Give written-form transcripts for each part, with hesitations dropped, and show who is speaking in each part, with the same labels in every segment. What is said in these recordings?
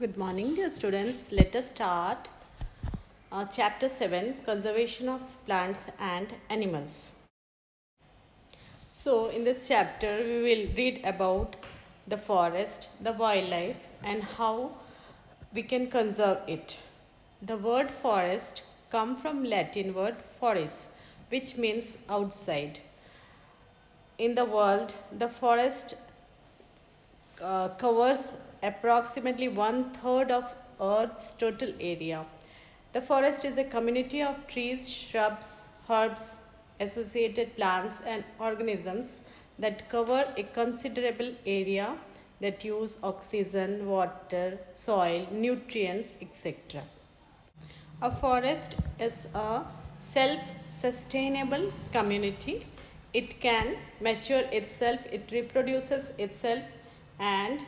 Speaker 1: Good morning, dear students. Let us start chapter 7, Conservation of Plants and Animals. So, in this chapter, we will read about the forest, the wildlife, and how we can conserve it. The word forest comes from Latin word foris, which means outside. In the world, the forest covers approximately one third of Earth's total area. The forest is a community of trees, shrubs, herbs, associated plants, and organisms that cover a considerable area that use oxygen, water, soil, nutrients, etc. A forest is a self sustainable community. It can mature itself, it reproduces itself, and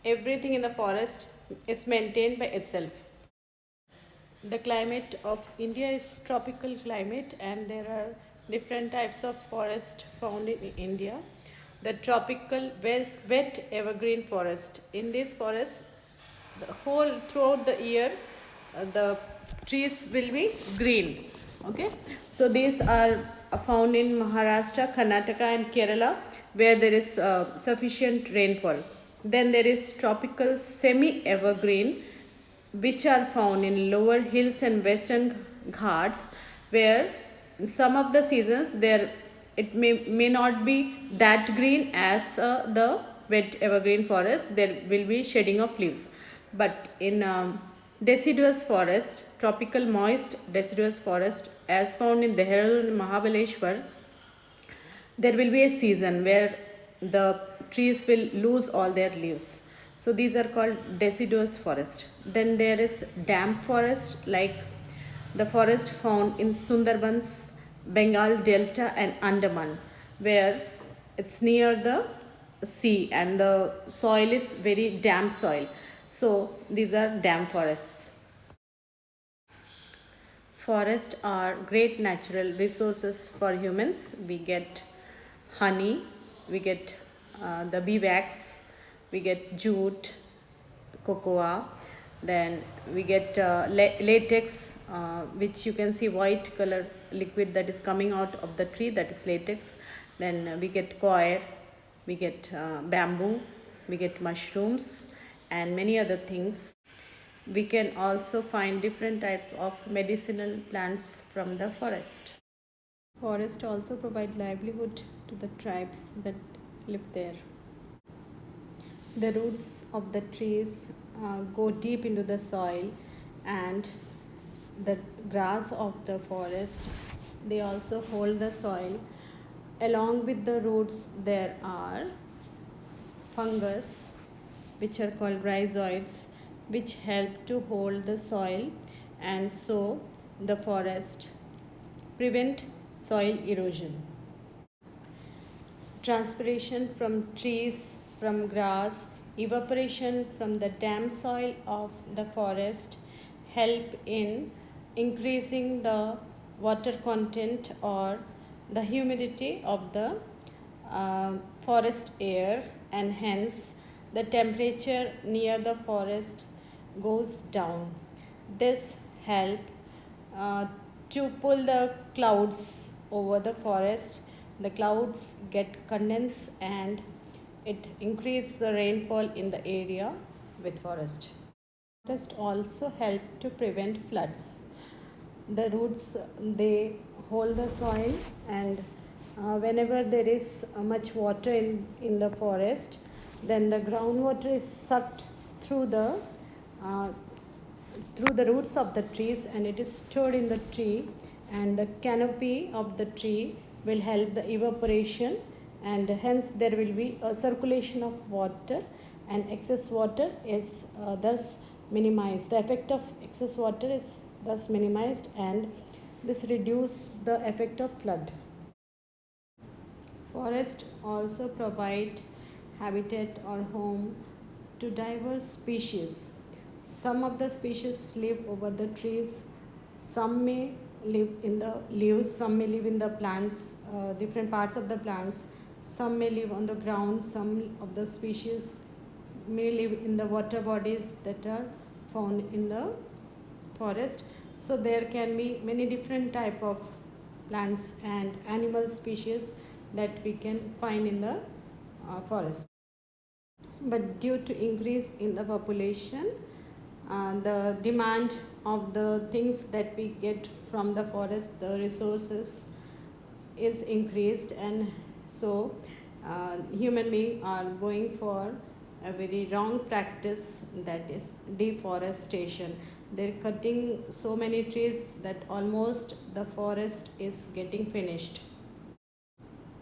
Speaker 1: everything in the forest is maintained by itself. The climate of India is tropical climate, and there are different types of forest found in India. The tropical wet evergreen forest. In this forest, the whole throughout the year, the trees will be green. Okay, so these are found in Maharashtra, Karnataka, and Kerala, where there is sufficient rainfall. Then there is tropical semi evergreen, which are found in lower hills and western ghats, where in some of the seasons there it may not be that green as the wet evergreen forest. There will be shedding of leaves, but in deciduous forest, tropical moist deciduous forest as found in Dehradun and Mahabaleshwar, there will be a season where the trees will lose all their leaves. So these are called deciduous forest. Then there is damp forest, like the forest found in Sundarbans, Bengal Delta, and Andaman, where it's near the sea and the soil is very damp soil. So these are damp forests. Forests are great natural resources for humans. We get honey, we get the bee wax, we get jute, cocoa, then we get latex, which you can see white color liquid that is coming out of the tree, that is latex. Then we get coir, we get bamboo, we get mushrooms, and many other things. We can also find different types of medicinal plants from the forest. Forests also provide livelihood to the tribes that live there. The roots of the trees go deep into the soil, and the grass of the forest, they also hold the soil. Along with the roots, there are fungus, which are called rhizoids, which help to hold the soil, and so the forest prevent soil erosion. Transpiration from trees, from grass, evaporation from the damp soil of the forest help in increasing the water content or the humidity of the forest air, and hence the temperature near the forest goes down. This help uh, to pull the clouds over the forest. The clouds get condensed and it increases the rainfall in the area with forest. Forest also help to prevent floods. The roots, they hold the soil, and whenever there is much water in the forest, then the groundwater is sucked through the uh, through the roots of the trees, and it is stored in the tree, and the canopy of the tree will help the evaporation, and hence there will be a circulation of water, and excess water is thus minimized. The effect of excess water is thus minimized, and this reduces the effect of flood. Forests also provide habitat or home to diverse species. Some of the species live over the trees, some may live in the leaves, some may live in the plants, different parts of the plants, some may live on the ground, some of the species may live in the water bodies that are found in the forest. So there can be many different type of plants and animal species that we can find in the forest. But due to increase in the population, the demand of the things that we get from the forest, the resources is increased, and so human beings are going for a very wrong practice, that is deforestation. They're cutting so many trees that almost the forest is getting finished.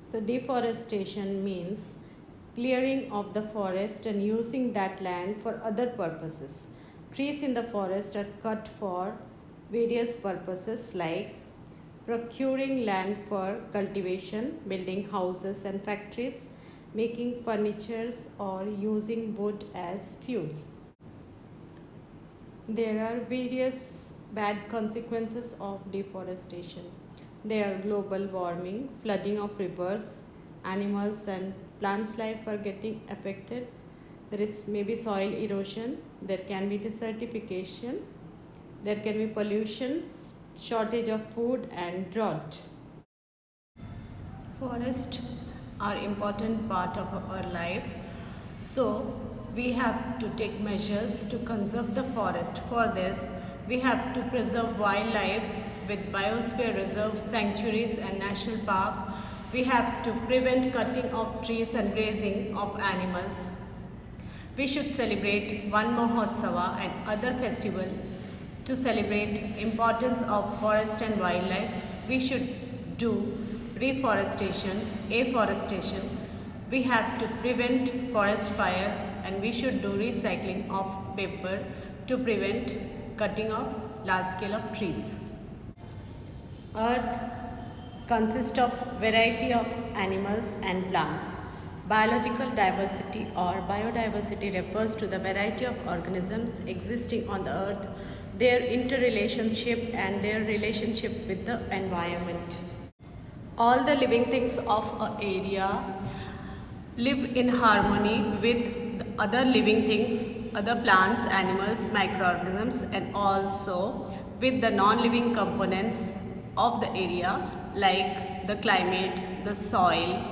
Speaker 1: So deforestation means clearing of the forest and using that land for other purposes. Trees in the forest are cut for various purposes like procuring land for cultivation, building houses and factories, making furnitures, or using wood as fuel. There are various bad consequences of deforestation. There are global warming, flooding of rivers, animals and plants' life are getting affected. There is maybe soil erosion, there can be desertification, there can be pollution, shortage of food and drought. Forests are important part of our life, so we have to take measures to conserve the forest. For this, we have to preserve wildlife with biosphere reserves, sanctuaries and national park. We have to prevent cutting of trees and grazing of animals. We should celebrate Van Mahotsava and other festival to celebrate importance of forest and wildlife. We should do reforestation, afforestation. We have to prevent forest fire, and we should do recycling of paper to prevent cutting of large scale of trees. Earth consists of variety of animals and plants. Biological diversity or biodiversity refers to the variety of organisms existing on the earth, their interrelationship and their relationship with the environment. All the living things of an area live in harmony with the other living things, other plants, animals, microorganisms, and also with the non-living components of the area like the climate, the soil,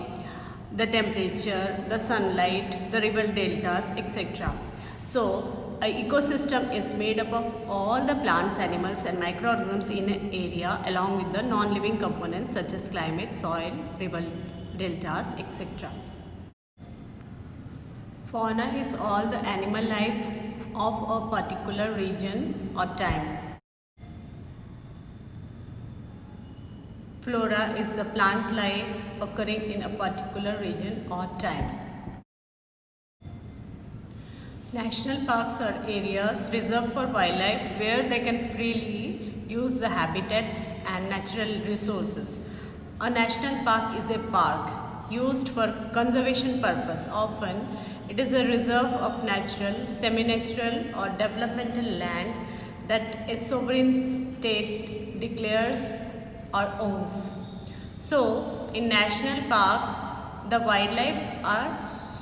Speaker 1: the temperature, the sunlight, the river deltas, etc. So, an ecosystem is made up of all the plants, animals and microorganisms in an area along with the non-living components such as climate, soil, river deltas, etc. Fauna is all the animal life of a particular region or time. Flora is the plant life occurring in a particular region or time. National parks are areas reserved for wildlife where they can freely use the habitats and natural resources. A national park is a park used for conservation purpose. Often it is a reserve of natural, semi-natural or developmental land that a sovereign state declares or owns. So, in national park, the wildlife are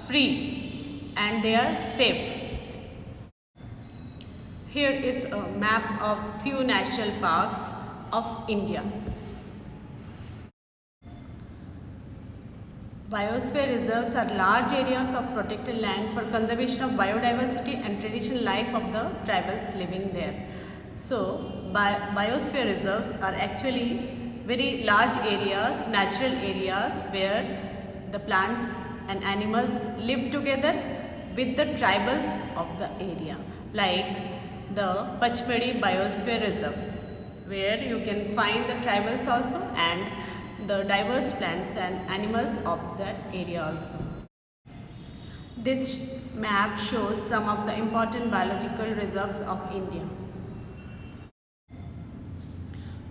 Speaker 1: free and they are safe. Here is a map of few national parks of India. Biosphere reserves are large areas of protected land for conservation of biodiversity and traditional life of the tribals living there. So, biosphere reserves are actually very large areas, natural areas where the plants and animals live together with the tribals of the area, like the Pachmadi Biosphere Reserves, where you can find the tribals also and the diverse plants and animals of that area also. This map shows some of the important biological reserves of India.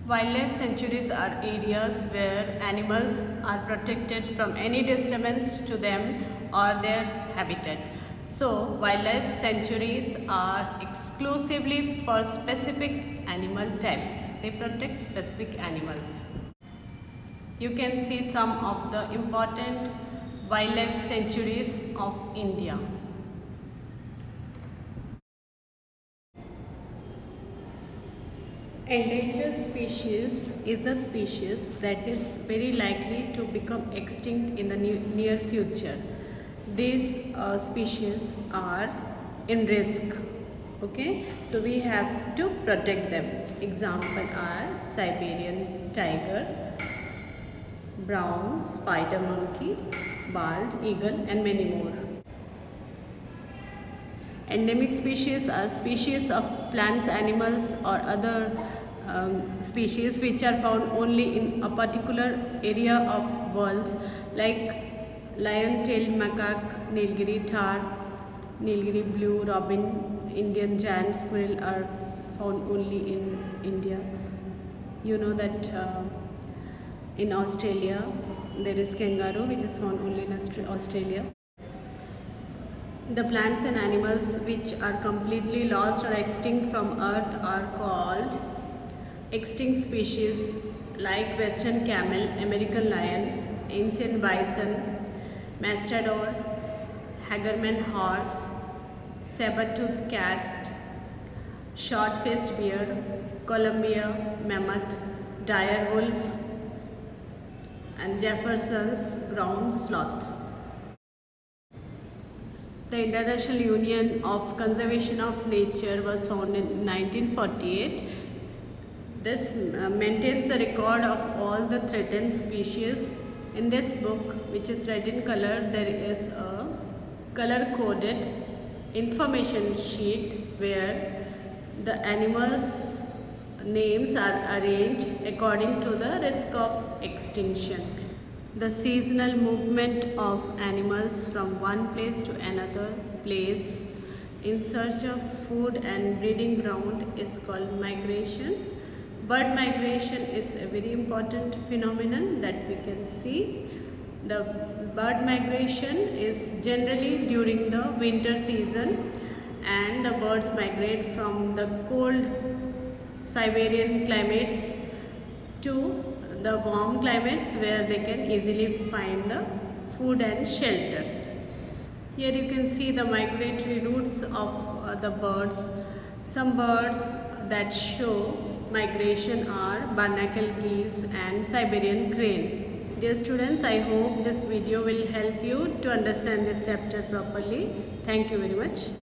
Speaker 1: Wildlife sanctuaries are areas where animals are protected from any disturbance to them or their habitat. So, wildlife sanctuaries are exclusively for specific animal types. They protect specific animals. You can see some of the important wildlife sanctuaries of India. Endangered species is a species that is very likely to become extinct in the near future. These species are in risk. Okay, so we have to protect them. Example are Siberian tiger, brown spider monkey, bald eagle, and many more. Endemic species are species of plants, animals, or other species which are found only in a particular area of world, like lion-tailed macaque, Nilgiri tahr, Nilgiri blue robin, Indian giant squirrel are found only in India. You know that in Australia there is kangaroo which is found only in Australia. The plants and animals which are completely lost or extinct from earth are called extinct species, like western camel, American lion, ancient bison, mastodon, Hagerman horse, saber-toothed cat, short-faced bear, Columbia mammoth, dire wolf, and Jefferson's ground sloth. The International Union of Conservation of Nature was founded in 1948. This maintains the record of all the threatened species. In this book, which is red in color, there is a color-coded information sheet where the animals' names are arranged according to the risk of extinction. The seasonal movement of animals from one place to another place in search of food and breeding ground is called migration. Bird migration is a very important phenomenon that we can see. The bird migration is generally during the winter season, and the birds migrate from the cold Siberian climates to the warm climates where they can easily find the food and shelter. Here you can see the migratory routes of the birds. Some birds that show migration are barnacle geese and Siberian crane. Dear students, I hope this video will help you to understand this chapter properly. Thank you very much.